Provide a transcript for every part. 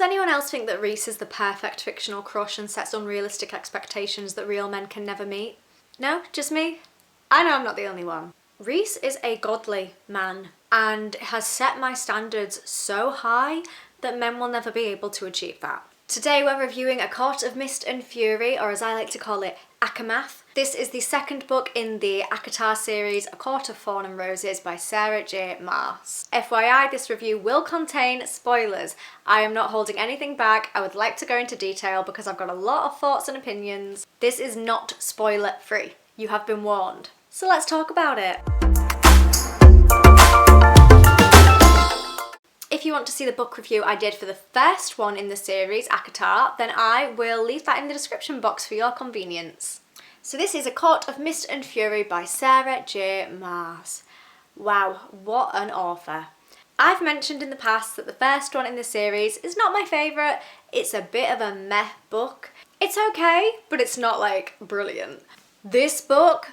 Does anyone else think that Rhys is the perfect fictional crush and sets unrealistic expectations that real men can never meet? No? Just me? I know I'm not the only one. Rhys is a godly man and has set my standards so high that men will never be able to achieve that. Today we're reviewing A Court of Mist and Fury, or as I like to call it, ACOMAF. This is the second book in the ACOTAR series, A Court of Thorns and Roses by sarahjmaas. FYI, this review will contain spoilers. I am not holding anything back. I would like to go into detail because I've got a lot of thoughts and opinions. This is not spoiler free. You have been warned. So let's talk about it. If you want to see the book review I did for the first one in the series, ACOTAR, then I will leave that in the description box for your convenience. So this is A Court of Mist and Fury by sarahjmaas. Wow, what an author. I've mentioned in the past that the first one in the series is not my favourite. It's a bit of a meh book. It's okay, but it's not like brilliant. This book,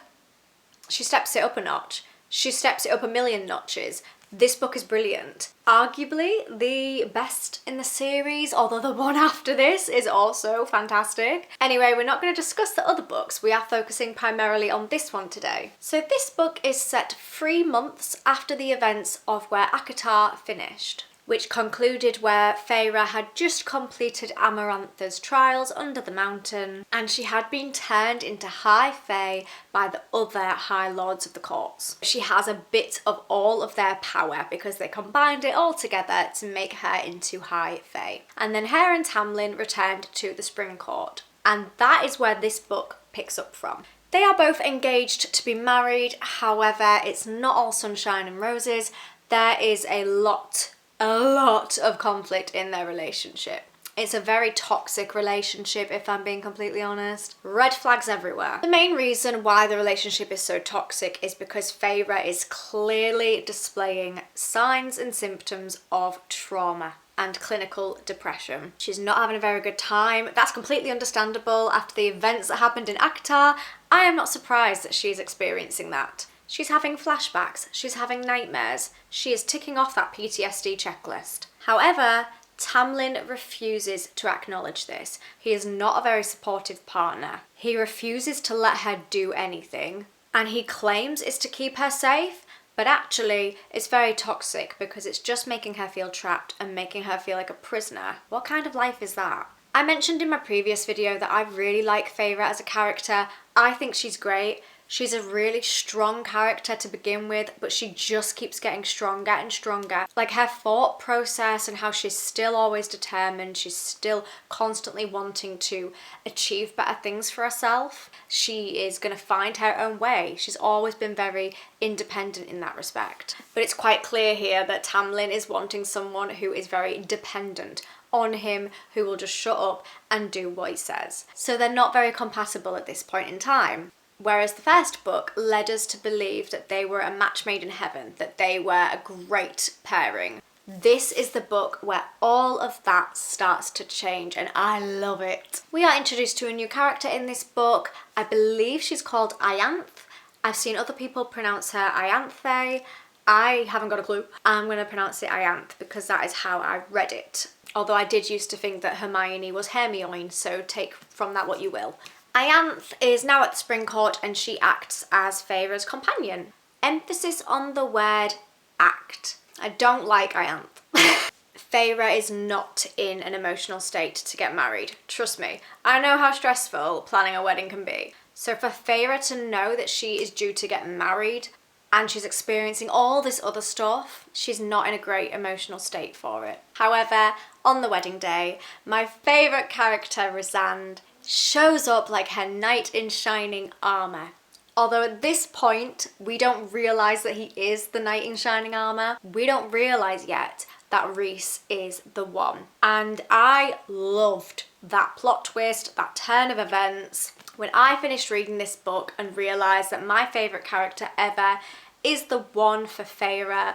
she steps it up a notch. She steps it up a million notches. This book is brilliant. Arguably the best in the series, although the one after this is also fantastic. Anyway, we're not going to discuss the other books. We are focusing primarily on this one today. So this book is set 3 months after the events of where ACOTAR finished, which concluded where Feyre had just completed Amaranth's trials under the mountain, and she had been turned into High Fae by the other High Lords of the courts. She has a bit of all of their power because they combined it all together to make her into High Fae. And then her and Tamlin returned to the Spring Court. And that is where this book picks up from. They are both engaged to be married, however, it's not all sunshine and roses. There is a lot of conflict in their relationship. It's a very toxic relationship, if I'm being completely honest. Red flags everywhere. The main reason why the relationship is so toxic is because Feyre is clearly displaying signs and symptoms of trauma and clinical depression. She's not having a very good time. That's completely understandable after the events that happened in ACOTAR. I am not surprised that she's experiencing that. She's having flashbacks, she's having nightmares, she is ticking off that PTSD checklist. However, Tamlin refuses to acknowledge this. He is not a very supportive partner. He refuses to let her do anything, and he claims it's to keep her safe, but actually it's very toxic because it's just making her feel trapped and making her feel like a prisoner. What kind of life is that? I mentioned in my previous video that I really like Feyre as a character. I think she's great. She's a really strong character to begin with, but she just keeps getting stronger and stronger. Like her thought process and how she's still always determined, she's still constantly wanting to achieve better things for herself. She is going to find her own way. She's always been very independent in that respect. But it's quite clear here that Tamlin is wanting someone who is very dependent on him, who will just shut up and do what he says. So they're not very compatible at this point in time. Whereas the first book led us to believe that they were a match made in heaven, that they were a great pairing. This is the book where all of that starts to change, and I love it. We are introduced to a new character in this book. I believe she's called Ianthe. I've seen other people pronounce her Ianthe. I haven't got a clue. I'm going to pronounce it Ianthe because that is how I read it. Although I did used to think that Hermione was Hermione, so take from that what you will. Ianthe is now at the Spring Court and she acts as Feyre's companion. Emphasis on the word act. I don't like Ianthe. Feyre is not in an emotional state to get married. Trust me, I know how stressful planning a wedding can be. So for Feyre to know that she is due to get married and she's experiencing all this other stuff, she's not in a great emotional state for it. However, on the wedding day, my favourite character, Rhysand, shows up like her knight in shining armour. Although at this point, we don't realise that he is the knight in shining armour. We don't realise yet that Rhys is the one. And I loved that plot twist, that turn of events. When I finished reading this book and realised that my favourite character ever is the one for Feyre,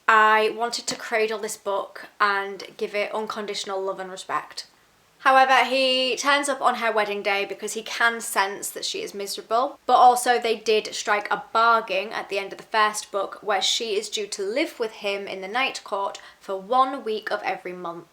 I wanted to cradle this book and give it unconditional love and respect. However, he turns up on her wedding day because he can sense that she is miserable. But also they did strike a bargain at the end of the first book where she is due to live with him in the Night Court for 1 week of every month.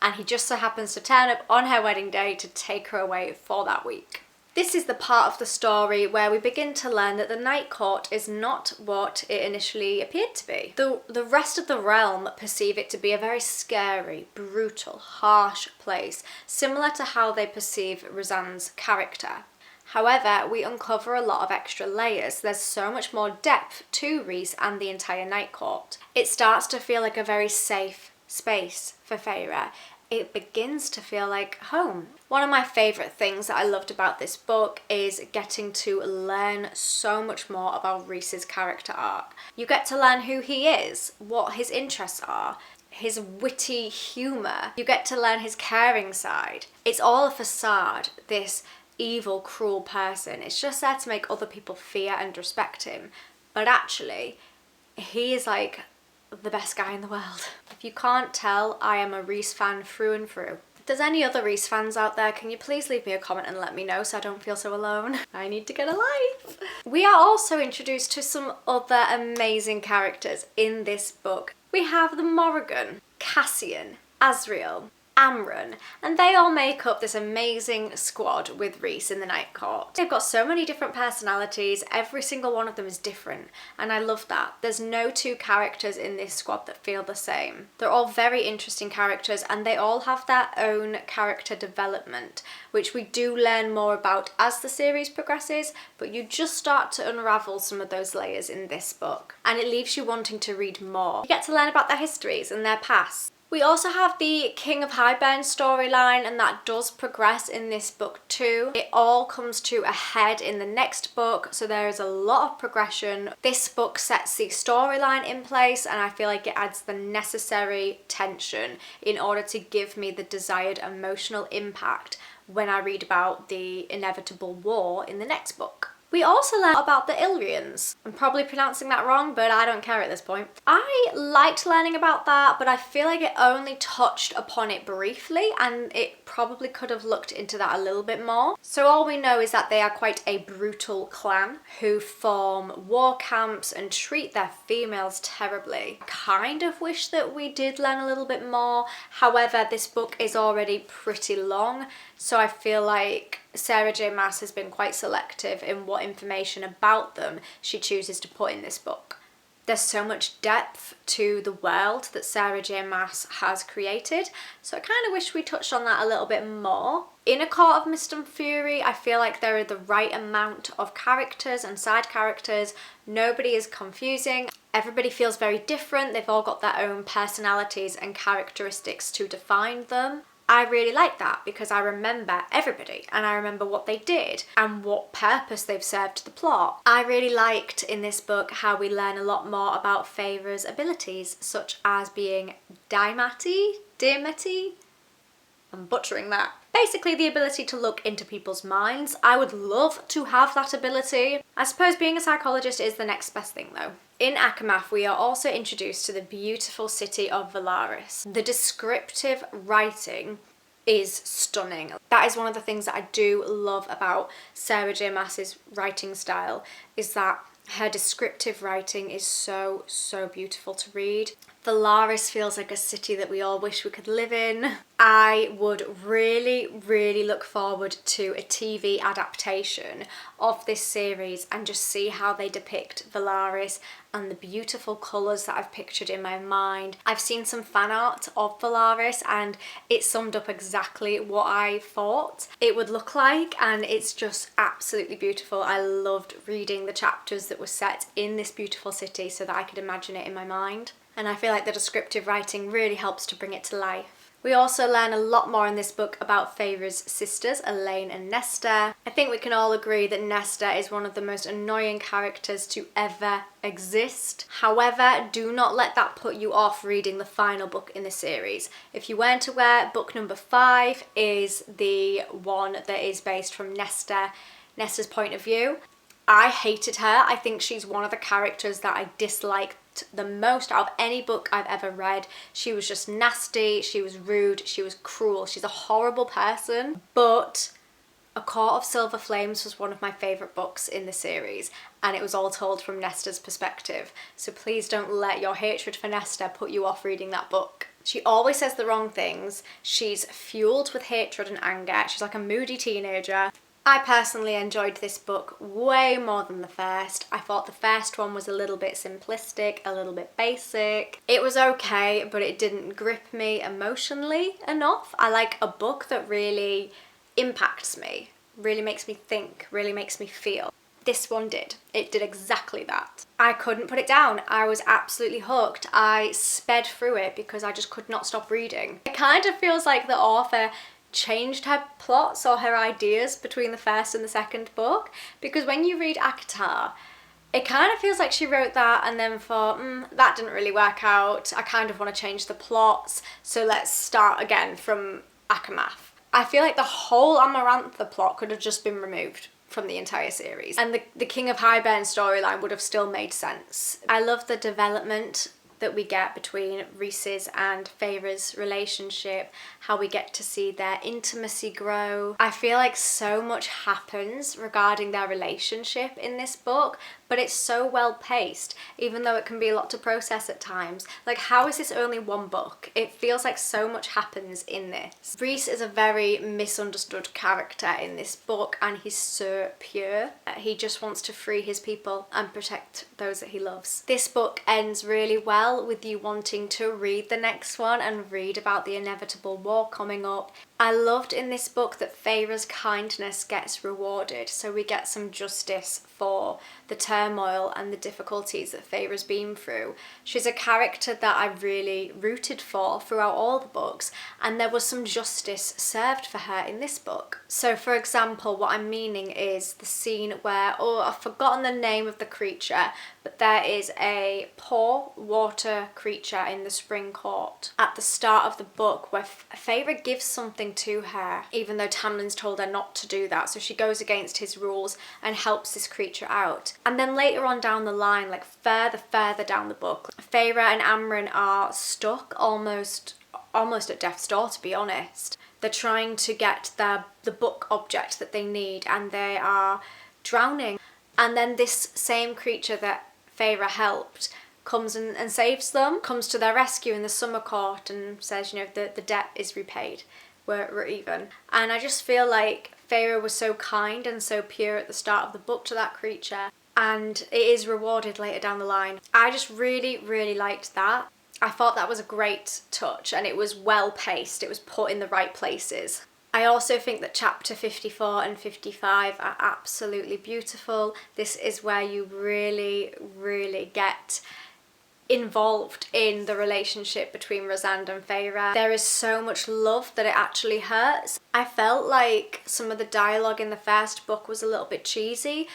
and he just so happens to turn up on her wedding day to take her away for that week. This is the part of the story where we begin to learn that the Night Court is not what it initially appeared to be. The rest of the realm perceive it to be a very scary, brutal, harsh place, similar to how they perceive Rhysand's character. However, we uncover a lot of extra layers. There's so much more depth to Rhys and the entire Night Court. It starts to feel like a very safe space for Feyre. It begins to feel like home. One of my favourite things that I loved about this book is getting to learn so much more about Rhys's character arc. You get to learn who he is, what his interests are, his witty humour. You get to learn his caring side. It's all a facade, this evil, cruel person. It's just there to make other people fear and respect him. But actually, he is like the best guy in the world. If you can't tell, I am a Rhys fan through and through. If there's any other Rhys fans out there, can you please leave me a comment and let me know so I don't feel so alone? I need to get a life. We are also introduced to some other amazing characters in this book. We have the Morrigan, Cassian, Azriel, Amren, and they all make up this amazing squad with Rhys in the Night Court. They've got so many different personalities, every single one of them is different, and I love that. There's no two characters in this squad that feel the same. They're all very interesting characters and they all have their own character development, which we do learn more about as the series progresses, but you just start to unravel some of those layers in this book, and it leaves you wanting to read more. You get to learn about their histories and their past. We also have the King of Hybern storyline, and that does progress in this book too. It all comes to a head in the next book, so there is a lot of progression. This book sets the storyline in place, and I feel like it adds the necessary tension in order to give me the desired emotional impact when I read about the inevitable war in the next book. We also learn about the Illyrians. I'm probably pronouncing that wrong, but I don't care at this point. I liked learning about that, but I feel like it only touched upon it briefly, and it probably could have looked into that a little bit more. So all we know is that they are quite a brutal clan who form war camps and treat their females terribly. I kind of wish that we did learn a little bit more. However, this book is already pretty long, so I feel like sarahjmaas has been quite selective in what information about them she chooses to put in this book. There's so much depth to the world that sarahjmaas has created, so I kind of wish we touched on that a little bit more. In acourtofmistandfury, I feel like there are the right amount of characters and side characters. Nobody is confusing. Everybody feels very different. They've all got their own personalities and characteristics to define them. I really like that because I remember everybody and I remember what they did and what purpose they've served to the plot. I really liked in this book how we learn a lot more about Feyre's abilities, such as being Dimety? I'm butchering that. Basically the ability to look into people's minds. I would love to have that ability. I suppose being a psychologist is the next best thing though. In ACOMAF, we are also introduced to the beautiful city of Velaris. The descriptive writing is stunning. That is one of the things that I do love about sarahjmaas's writing style, is that her descriptive writing is so beautiful to read. Velaris feels like a city that we all wish we could live in. I would really look forward to a TV adaptation of this series and just see how they depict Velaris and the beautiful colours that I've pictured in my mind. I've seen some fan art of Velaris and it summed up exactly what I thought it would look like, and it's just absolutely beautiful. I loved reading the chapters that were set in this beautiful city so that I could imagine it in my mind. And I feel like the descriptive writing really helps to bring it to life. We also learn a lot more in this book about Feyre's sisters, Elain and Nesta. I think we can all agree that Nesta is one of the most annoying characters to ever exist. However, do not let that put you off reading the final book in the series. If you weren't aware, book number 5 is the one that is based from Nesta's point of view. I hated her. I think she's one of the characters that I disliked the most out of any book I've ever read. She was just nasty, she was rude, she was cruel, she's a horrible person. But A Court of Silver Flames was one of my favourite books in the series, and it was all told from Nesta's perspective. So please don't let your hatred for Nesta put you off reading that book. She always says the wrong things. She's fueled with hatred and anger. She's like a moody teenager. I personally enjoyed this book way more than the first. I thought the first one was a little bit simplistic, a little bit basic. It was okay, but it didn't grip me emotionally enough. I like a book that really impacts me, really makes me think, really makes me feel. This one did. It did exactly that. I couldn't put it down. I was absolutely hooked. I sped through it because I just could not stop reading. It kind of feels like the author changed her plots or her ideas between the first and the second book, because when you read ACOTAR, it kind of feels like she wrote that and then thought, that didn't really work out. I kind of want to change the plots, so let's start again from ACOMAF. I feel like the whole Amarantha plot could have just been removed from the entire series, and the King of Hybern storyline would have still made sense. I love the development that we get between Rhys's and Feyre's relationship, how we get to see their intimacy grow. I feel like so much happens regarding their relationship in this book, but it's so well paced, even though it can be a lot to process at times. Like, how is this only one book? It feels like so much happens in this. Rhys is a very misunderstood character in this book, and he's so pure. He just wants to free his people and protect those that he loves. This book ends really well with you wanting to read the next one and read about the inevitable war coming up. I loved in this book that Feyre's kindness gets rewarded, so we get some justice for the turmoil and the difficulties that Feyre's been through. She's a character that I really rooted for throughout all the books, and there was some justice served for her in this book. So for example, what I'm meaning is the scene where, I've forgotten the name of the creature, but there is a poor water creature in the Spring Court at the start of the book where Feyre gives something to her, even though Tamlin's told her not to do that, so she goes against his rules and helps this creature out. And then later on down the line, like further down the book, Feyre and Amren are stuck almost at death's door, to be honest. They're trying to get the book object that they need, and they are drowning. And then this same creature that Feyre helped comes and saves them, comes to their rescue in the summer court and says, the debt is repaid. We're even. And I just feel like Feyre was so kind and so pure at the start of the book to that creature, and it is rewarded later down the line. I just really, really liked that. I thought that was a great touch, and it was well paced. It was put in the right places. I also think that chapter 54 and 55 are absolutely beautiful. This is where you really, really get involved in the relationship between Rhysand and Feyre. There is so much love that it actually hurts. I felt like some of the dialogue in the first book was a little bit cheesy,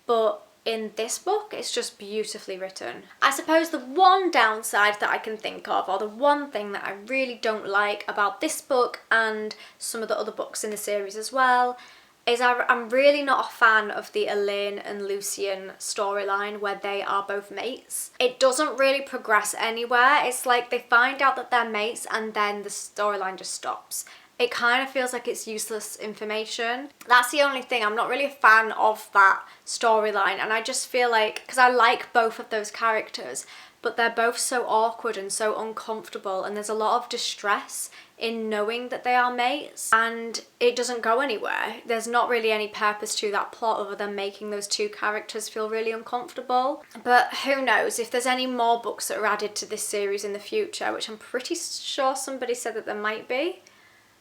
but in this book it's just beautifully written. I suppose the one downside that I can think of, or the one thing that I really don't like about this book and some of the other books in the series as well, is I'm really not a fan of the Elain and Lucien storyline where they are both mates. It doesn't really progress anywhere. It's like they find out that they're mates and then the storyline just stops. It kind of feels like it's useless information. That's the only thing. I'm not really a fan of that storyline, and I just feel like, because I like both of those characters, but they're both so awkward and so uncomfortable, and there's a lot of distress in knowing that they are mates, and it doesn't go anywhere. There's not really any purpose to that plot other than making those two characters feel really uncomfortable. But who knows, if there's any more books that are added to this series in the future, which I'm pretty sure somebody said that there might be.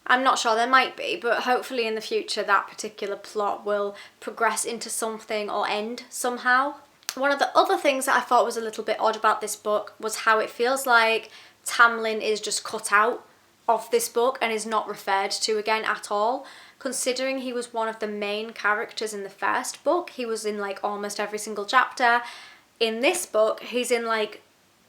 I'm not sure, there might be, but hopefully in the future that particular plot will progress into something or end somehow. One of the other things that I thought was a little bit odd about this book was how it feels like Tamlin is just cut out of this book and is not referred to again at all. Considering he was one of the main characters in the first book, he was in like almost every single chapter. In this book, he's in like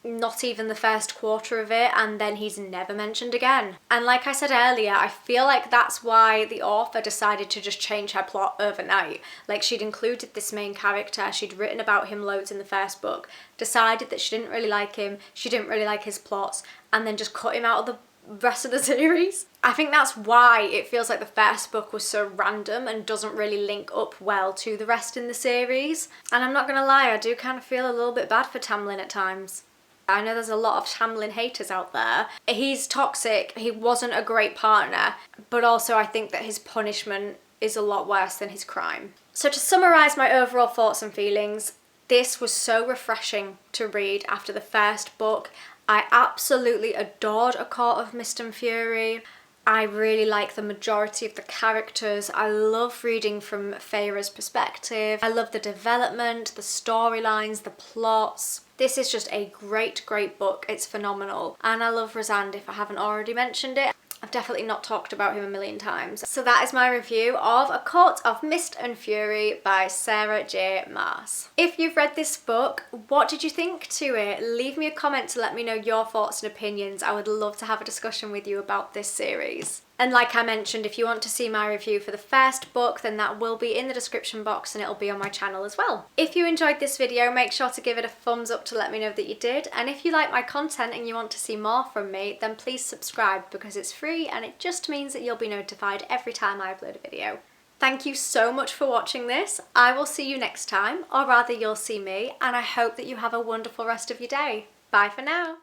not even the first quarter of it, and then he's never mentioned again. And like I said earlier, I feel like that's why the author decided to just change her plot overnight. Like, she'd included this main character, she'd written about him loads in the first book, decided that she didn't really like him, she didn't really like his plots, and then just cut him out of the rest of the series. I think that's why it feels like the first book was so random and doesn't really link up well to the rest in the series. And I'm not gonna lie, I do kind of feel a little bit bad for Tamlin at times. I know there's a lot of Tamlin haters out there. He's toxic, he wasn't a great partner, but also I think that his punishment is a lot worse than his crime. So to summarise my overall thoughts and feelings, this was so refreshing to read after the first book. I absolutely adored A Court of Mist and Fury. I really like the majority of the characters. I love reading from Feyre's perspective. I love the development, the storylines, the plots. This is just a great, great book. It's phenomenal. And I love Rhysand, if I haven't already mentioned it. I've definitely not talked about him a million times. So that is my review of A Court of Mist and Fury by sarahjmaas. If you've read this book, what did you think to it? Leave me a comment to let me know your thoughts and opinions. I would love to have a discussion with you about this series. And like I mentioned, if you want to see my review for the first book, then that will be in the description box and it'll be on my channel as well. If you enjoyed this video, make sure to give it a thumbs up to let me know that you did. And if you like my content and you want to see more from me, then please subscribe because it's free and it just means that you'll be notified every time I upload a video. Thank you so much for watching this. I will see you next time, or rather you'll see me, and I hope that you have a wonderful rest of your day. Bye for now.